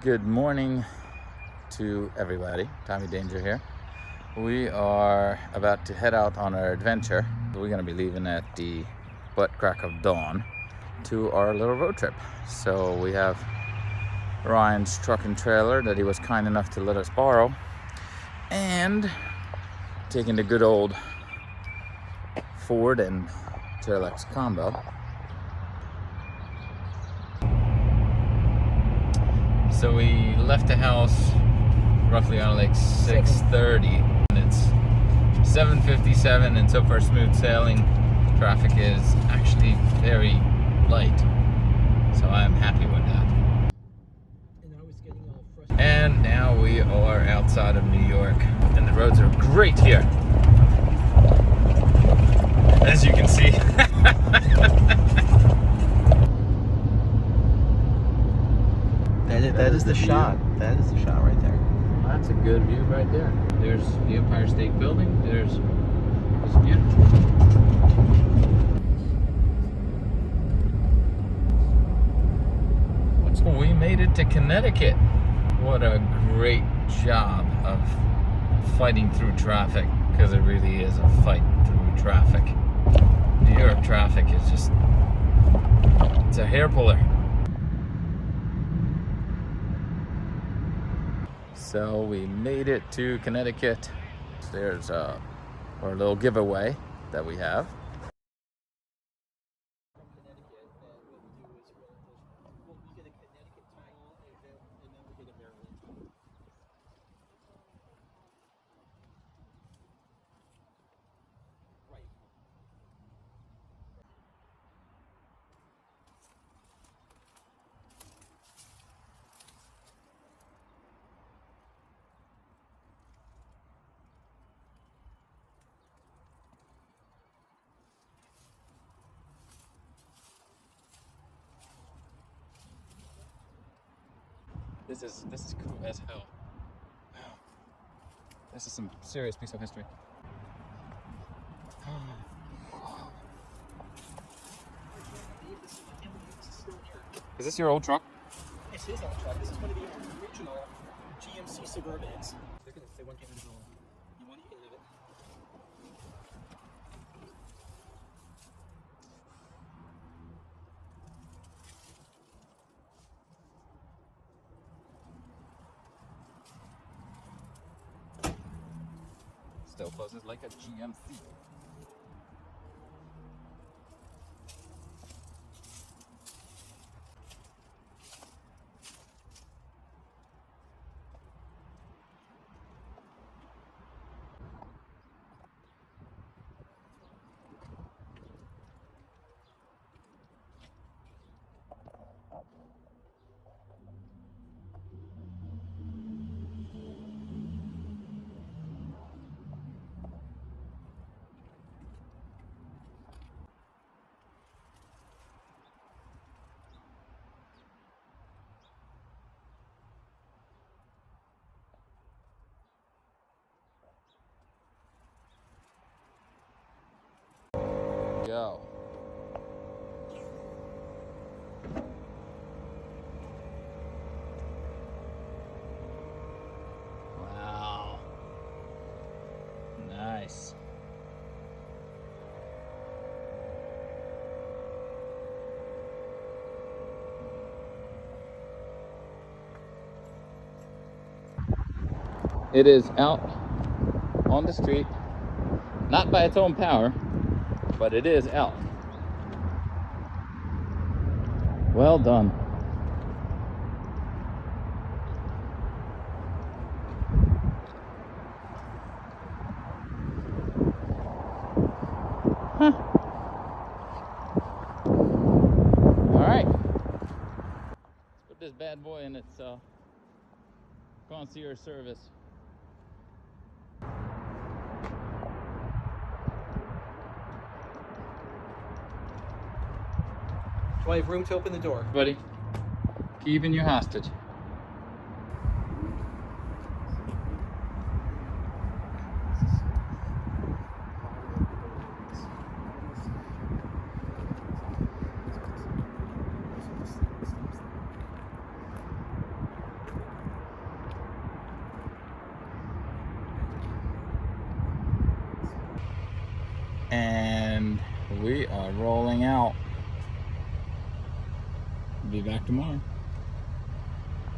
Good morning to everybody. Tommy Danger here. We are about to head out on our adventure. We're going to be leaving at the butt crack of dawn to our little road trip. So we have Ryan's truck and trailer that he was kind enough to let us borrow, and taking the good old Ford and Trailux combo. So we left the house roughly on like 6:30, and it's 7:57, and so far smooth sailing. Traffic is actually very light, so I'm happy with that. And now we are outside of New York, and the roads are great here, as you can see. That is the shot. That is the shot right there. That's a good view right there. There's the Empire State Building. It's beautiful. We made it to Connecticut. What a great job of fighting through traffic, because it really is a fight through traffic. New York traffic is just, it's a hair puller. So we made it to Connecticut. There's our little giveaway that we have. This is cool as hell. Wow. This is some serious piece of history. Is this your old truck? This is our truck. This is one of the original GMC Suburbans. They want to get into it. You want to get into it? Still closes like a GMC. Go. Wow. Nice. It is out on the street, not by its own power, but it is out. Well done. Huh. All right. Let's put this bad boy in its concierge service. Do I have room to open the door? Buddy, keeping you hostage. And we are rolling out. Be back tomorrow.